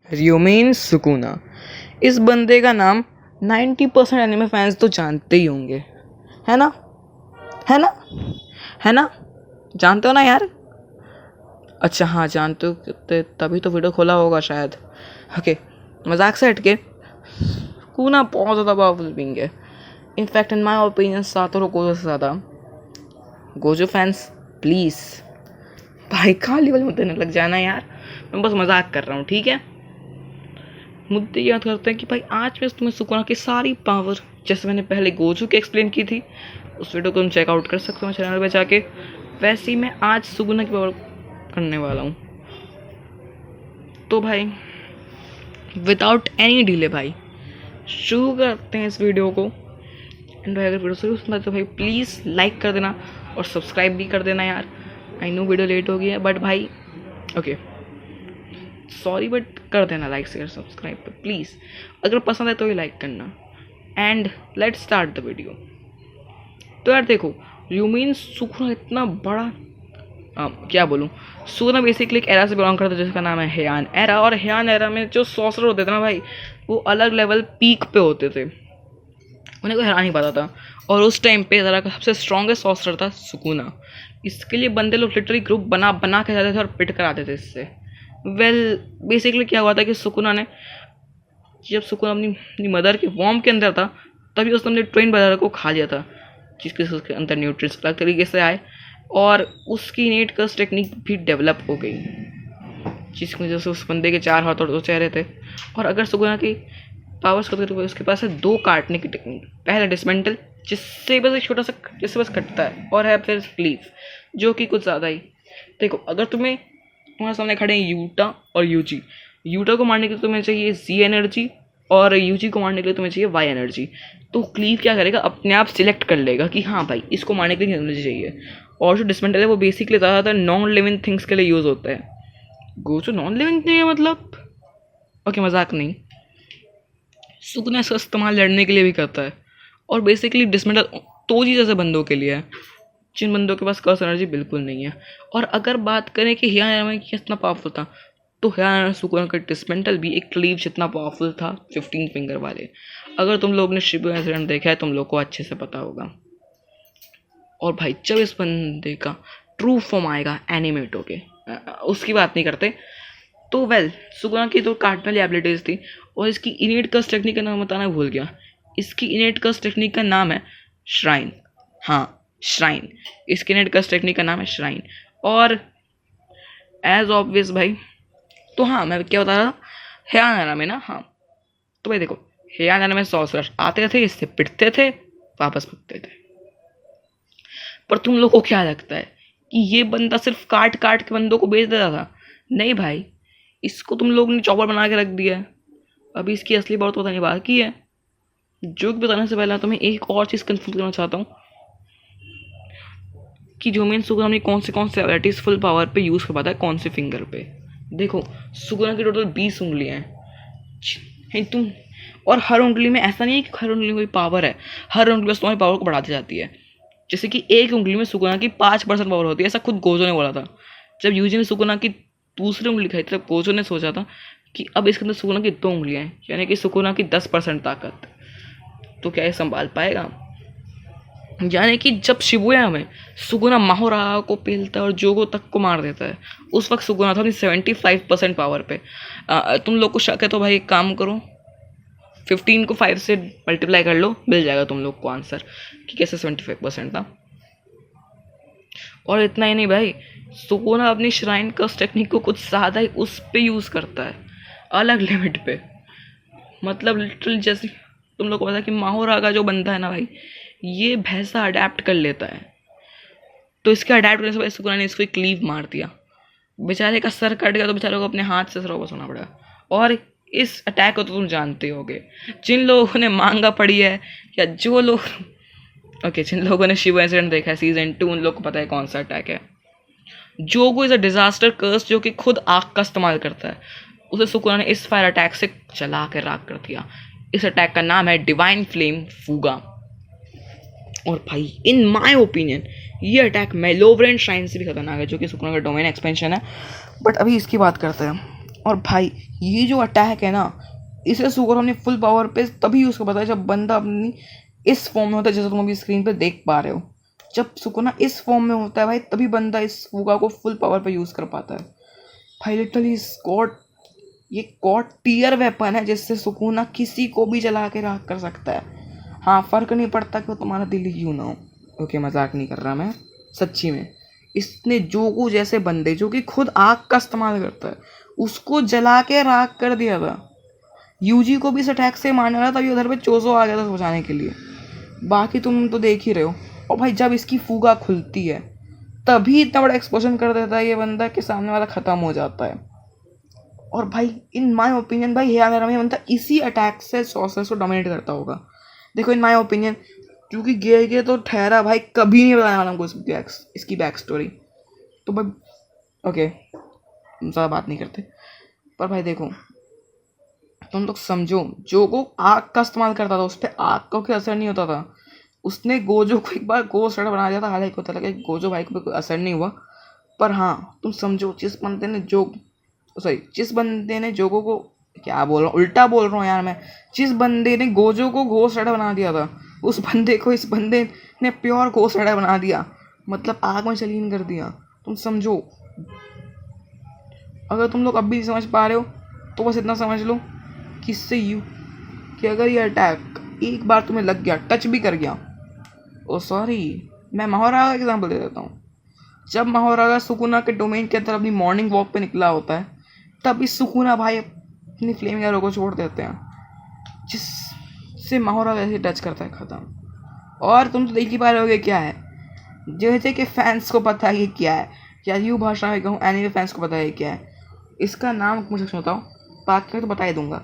Rumen Sukuna. इस बंदे का नाम 90% एनिमे फैंस तो जानते ही होंगे, है ना? है ना? है ना? जानते हो ना यार? अच्छा हाँ जानते हो, तभी तो वीडियो खोला होगा शायद। ओके, मजाक से हटके, सुकुना बहुत ज़्यादा पावरफुल बीइंग है। In fact in my opinion Satoru Gojo से ज़्यादा। गोजो फैंस प्लीज़ भाई कहाँ लेवल में देने लग जाना यार, मैं बस मजाक कर रहा हूँ, ठीक है? मुद्दे याद करते हैं कि भाई आज मैं तुम्हें सुकुना की सारी पावर, जैसे मैंने पहले गोजू की एक्सप्लेन की थी, उस वीडियो को तुम चेकआउट कर सकते हो चैनल पे जाके, वैसे ही मैं आज सुकुना की पावर करने वाला हूँ। तो भाई विदाउट एनी डिले भाई शुरू करते हैं इस वीडियो को। एंड भाई अगर वीडियो शुरू सुनना तो भाई प्लीज़ लाइक कर देना और सब्सक्राइब भी कर देना यार। आई नो वीडियो लेट हो गई है बट भाई ओके सॉरी, बट कर देना लाइक शेयर सब्सक्राइब पे प्लीज़, अगर पसंद है तो ही लाइक करना। And let's start the video. तो यार देखो, र्यूमेन सुकुना इतना बड़ा क्या बोलूँ, सुकुना बेसिकली एक एरा से बिलोंग करता है जिसका नाम है हेयान एरा। और हेयान एरा में जो सॉर्सरर होते थे ना भाई, वो अलग लेवल पीक पे होते थे, उन्हें कोई हरा नहीं पाता था। और उस टाइम पे ज़रा का सबसे स्ट्रॉन्गेस्ट सॉर्सरर था सुकुना। इसके लिए बंदे लोग लिटरली ग्रुप बना बना के जाते थे और पिट कर आते थे इससे। बेसिकली क्या हुआ था कि सुकुना ने, जब सुकुना अपनी मदर के वॉर्म के अंदर था, तभी उसने अपने ट्विन ब्रदर को खा लिया था, जिसके उसके अंदर न्यूट्रिएंट्स अलग तरीके से आए और उसकी इनेट कर्स टेक्निक भी डेवलप हो गई, जिसकी वजह से उस बंदे के 4 हाथ और 2 चेहरे थे। और अगर सुकुना की पावर्स करते तो उसके पास है 2 काटने की टेक्निक। पहला डिसमेंटल, जिससे बस एक छोटा सा, जिससे बस कटता है, और है फिर लीफ, जो कि कुछ ज़्यादा ही। देखो अगर तुम्हारे सामने खड़े हैं यूटा और यूजी, यूटा को मारने के लिए तुम्हें चाहिए जी एनर्जी और यूजी को मारने के लिए तुम्हें चाहिए वाई एनर्जी। तो क्लीव क्या करेगा, अपने आप सिलेक्ट कर लेगा कि हाँ भाई इसको मारने के लिए एनर्जी चाहिए। और जो डिसमेंटल है वो बेसिकली ज़्यादातर नॉन लिविंग थिंग्स के लिए यूज़ होता है। गोचो नॉन लिविंग नहीं है मतलब, ओके मजाक नहीं, सुकुना इसका इस्तेमाल लड़ने के लिए भी करता है। और बेसिकली डिसमेंटल तोजी जैसे बंदों के लिए है, जिन बंदों के पास कर्स एनर्जी बिल्कुल नहीं है। और अगर बात करें कि हियान में कितना पावरफुल था, तो हियान सुकुना का डिसमेंटल भी एक क्लीव जितना पावरफुल था, 15 फिंगर वाले। अगर तुम लोग ने शिबुया इंसिडेंट देखा है तुम लोग को अच्छे से पता होगा। और भाई जब इस बंदे का ट्रू फॉर्म आएगा एनिमेट होके, उसकी बात नहीं करते, तो सुकुना की तो काटने वाली एबिलिटीज थी। और इसकी इनेट कर्स टेक्निक का नाम बताना भूल गया, इसकी इनेट कर्स टेक्निक का नाम है श्राइन। हाँ श्राइन, इसकी इनेट कर्स टेक्निक का नाम है श्राइन। और एज ऑब्वियस भाई, तो हाँ मैं क्या बता रहा था, हेयान एरा में ना, हाँ तो भाई देखो हेयान एरा में सॉर्सरर आते थे, इससे पिटते थे, वापस भगते थे। पर तुम लोग को क्या लगता है कि ये बंदा सिर्फ काट काट के बंदों को बेच देता था? नहीं भाई, इसको तुम लोग ने चॉपर बना के रख दिया है। अभी इसकी असली बात बताने बाकी है। जो कि बताने से पहले तुम्हें एक और चीज़ कंफर्म करना चाहता हूँ कि र्यूमेन सुकुना ने कौन से एबिलिटीज फुल पावर पे यूज़ कर पाता है, कौन से फिंगर पे। देखो सुकुना की टोटल 20 उंगलियाँ हैं तुम, और हर उंगली में ऐसा नहीं है कि हर उंगली में कोई पावर है, हर उंगली बस तुम्हारी पावर को बढ़ाती जाती है। जैसे कि एक उंगली में सुकुना की 5% पावर होती है, ऐसा खुद गोजो ने बोला था। जब यूजी ने सुकुना की दूसरी उंगली खाई तब गोजो ने सोचा था कि अब इसके अंदर सुकुना की 2 उंगलियाँ हैं, यानी कि सुकुना की 10% ताकत। तो क्या ये संभाल पाएगा? यानी कि जब शिबुया में सुकुना माहोरा को पेलता है और जोगो तक को मार देता है, उस वक्त सुकुना था अपनी 75% पावर पे। तुम लोग को शक है तो भाई एक काम करो, 15 को 5 से मल्टीप्लाई कर लो, मिल जाएगा तुम लोग को आंसर कि कैसे 75% था। और इतना ही नहीं भाई, सुकुना अपनी श्राइन कर्स टेक्निक को कुछ ज़्यादा ही उस पे यूज़ करता है, अलग लिमिट पे। मतलब लिटरली जैसे तुम लोग को पता है कि माहोरा का जो बंदा है ना भाई, ये भैंसा अडेप्ट कर लेता है। तो इसके अडेप्ट करने से पहले सुकुना ने इसको एक क्लीव मार दिया, बेचारे का सर कट गया, तो बेचारे को अपने हाथ से सर वापस होना पड़ा। और इस अटैक को तो तुम जानते होगे, जिन लोगों ने मांगा पढ़ी है या जो लोग जिन लोगों ने शिबुया इंसिडेंट देखा है सीजन 2, उन लोग को पता है कौन सा अटैक है। जोगो इज अ डिजास्टर कर्स जो कि खुद आग का इस्तेमाल करता है, उसे सुकुना ने इस फायर अटैक से चला कर राख कर दिया। इस अटैक का नाम है डिवाइन फ्लेम फूगा। और भाई इन माय ओपिनियन ये अटैक मेलोवरेंट श्राइन से भी खतरनाक है, जो कि सुकुना का डोमेन एक्सपेंशन है। बट अभी इसकी बात करते हैं। और भाई ये जो अटैक है ना, इसे सुकुना अपनी फुल पावर पे तभी यूज़ कर पाता है जब बंदा अपनी इस फॉर्म में होता है, जैसे तुम अभी स्क्रीन पे देख पा रहे हो। जब सुकुना इस फॉर्म में होता है भाई, तभी बंदा इस फूगा को फुल पावर पे यूज़ कर पाता है भाई। लिटरली ये गॉड टियर वेपन है जिससे सुकुना किसी को भी जला के राख कर सकता है। हाँ, फ़र्क नहीं पड़ता कि वो तुम्हारा दिल ही क्यों ना हो। ओके, मजाक नहीं कर रहा मैं, सच्ची में। इसने जोगो जैसे बंदे जो कि खुद आग का इस्तेमाल करता है, उसको जला के राख कर दिया था। यूजी को भी इस अटैक से मारने वाला, तभी उधर पे चोजो आ गया था बचाने के लिए। बाकी तुम तो देख ही रहे हो। और भाई जब इसकी फूगा खुलती है तभी इतना बड़ा एक्सप्लोजन कर देता है ये बंदा कि सामने वाला ख़त्म हो जाता है। और भाई इन माय ओपिनियन भाई ये मेरा बंदा इसी अटैक से सॉर्सरर्स को डोमिनेट करता होगा। देखो इन माय ओपिनियन, क्योंकि गे तो ठहरा भाई, कभी नहीं बताने वाला हमको इसकी बैक स्टोरी। तो भाई ओके, ज़्यादा बात नहीं करते। पर भाई देखो, तुम लोग समझो, जोगो आग का इस्तेमाल करता था, उस पर आग का कोई असर नहीं होता था। उसने गोजो को एक बार गोस्ट राइडर बना दिया था। हालांकि होता लगा गोजो भाई को कोई असर नहीं हुआ, पर हाँ तुम समझो, जिस बंदे ने जोगो को, क्या बोल रहा हूँ, उल्टा बोल रहा हूँ यार मैं, जिस बंदे ने गोजो को घोस्ट राइडर बना दिया था, उस बंदे को इस बंदे ने प्योर घोस्ट राइडर बना दिया, मतलब आग में चलीन कर दिया। तुम समझो, अगर तुम लोग अब भी समझ पा रहे हो तो बस इतना समझ लो किससे कि अगर ये अटैक एक बार तुम्हें लग गया, टच भी कर गया, ओ सॉरी, मैं माहोरा का एग्जाम्पल दे देता हूँ। जब माहोरा सुकुना के डोमेन के अंदर अपनी मॉर्निंग वॉक पे निकला होता है, तब इस सुकुना भाई अपनी फ्लेमिंग एरो को छोड़ देते हैं, जिससे माहोरा वैसे टच करता है, ख़त्म। और तुम तो देख ही पा रहे होगे क्या है, जैसे कि फैंस को पता है ये क्या है, या यूँ भाषा में कहूँ एनिमे फैंस को पता है क्या है। इसका नाम मुझे बताओ, बाकी तो बता ही दूंगा।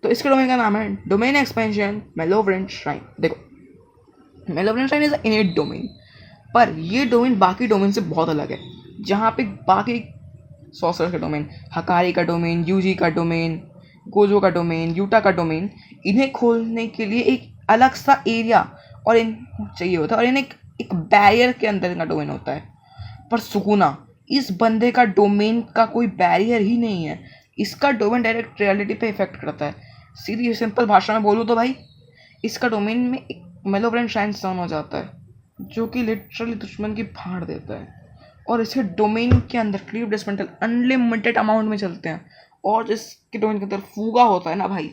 तो इसके डोमेन का नाम है डोमेन एक्सपेंशन मेलोवरेंट श्राइन। देखो, malevolent shrine is innate domain, पर ये डोमेन बाकी डोमेन से बहुत अलग है। जहाँ पे बाकी सॉर्सरर का डोमेन, हकारी का डोमेन, यूजी का डोमेन, गोजो का डोमेन, यूटा का डोमेन, इन्हें खोलने के लिए एक अलग सा एरिया और इन चाहिए होता है, और इन्हें एक बैरियर के अंदर इनका डोमेन होता है। पर सुकुना, इस बंदे का डोमेन का कोई बैरियर ही नहीं है। इसका डोमेन डायरेक्ट रियलिटी पे इफेक्ट करता है। सीधी सिंपल भाषा में बोलूँ तो भाई, इसका डोमेन में एक मेलोवरेंट श्राइन स्पॉन हो जाता है, जो कि लिटरली दुश्मन की फाड़ देता है। और इसे डोमेन के अंदर क्लीव डिस्मेंटल अनलिमिटेड अमाउंट में चलते हैं। और जिसके डोमेन के अंदर फूगा होता है ना भाई,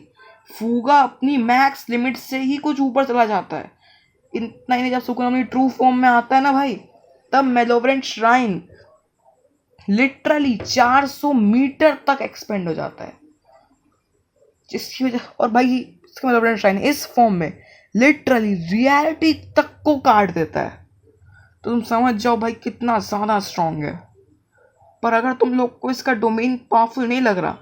फूगा अपनी मैक्स लिमिट से ही कुछ ऊपर चला जाता है। इतना ही नहीं, जब सुकुना अपनी ट्रू फॉर्म में आता है ना भाई, तब मेलोवरेंट श्राइन लिटरली 400 मीटर तक एक्सपेंड हो जाता है, जिसकी वजह, और भाई इसका मेलोवरेंट श्राइन इस फॉर्म में लिटरली रियलिटी तक को काट देता है। तो तुम समझ जाओ भाई कितना ज़्यादा स्ट्रॉन्ग है। पर अगर तुम लोग को इसका डोमेन पावरफुल नहीं लग रहा,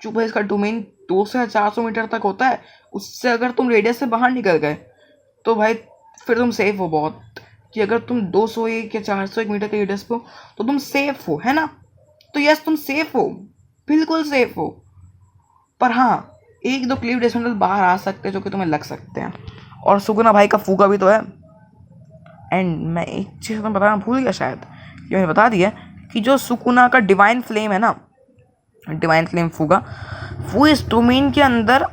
जो भाई इसका डोमेन 200 या 400 मीटर तक होता है, उससे अगर तुम रेडियस से बाहर निकल गए तो भाई फिर तुम सेफ हो बहुत। कि अगर तुम 201 या 401 मीटर के रेडियस पे हो तो तुम सेफ हो, है ना। तो यस, तुम सेफ हो, बिल्कुल सेफ हो। पर हाँ, एक दो क्लीव डिस्मेंटल बाहर आ सकते हैं जो कि तुम्हें लग सकते हैं। और सुकुना भाई का फूगा भी तो है। एंड मैं एक चीज़ तुम्हें बताना भूल गया शायद, ये मैंने बता दिया कि जो सुकुना का डिवाइन फ्लेम है ना, डिवाइन फ्लेम फूगा, वो इस डोमेन के अंदर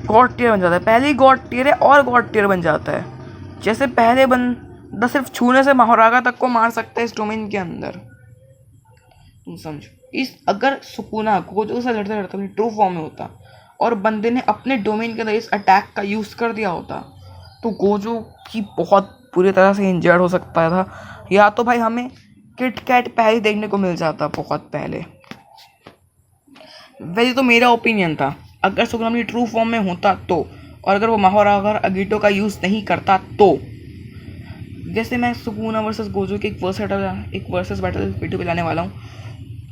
गॉड टियर बन जाता है। पहले ही गॉड टियर है और गॉड टियर बन जाता है। जैसे पहले बंदा सिर्फ छूने से माहोरागा तक को मार सकता है इस डोमेन के अंदर। तुम समझो, इस अगर सुकुना गोजो से लड़ते लड़ते अपनी ट्रू फॉर्म में होता और बंदे ने अपने डोमेन के अंदर इस अटैक का यूज़ कर दिया होता, तो गोजो की बहुत पूरी तरह से इंजर्ड हो सकता था, या तो भाई हमें किट कैट पहले देखने को मिल जाता बहुत पहले। वैसे तो मेरा ओपिनियन था, अगर सुकुना अपनी ट्रू फॉर्म में होता तो, और अगर वो माहोरागा अगीटो का यूज़ नहीं करता तो। जैसे मैं सुकुना वर्सेस गोजो की एक वर्सेस बैटल वीडियो पे लाने वाला हूँ,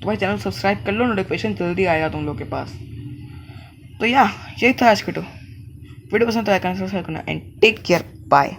तो भाई चैनल सब्सक्राइब कर लो, नोटिफिकेशन जल्दी आएगा तुम लोग के पास। तो यही था आज का वीडियो पसंद आया करना, सब्सक्राइब करना, एंड टेक केयर, बाय।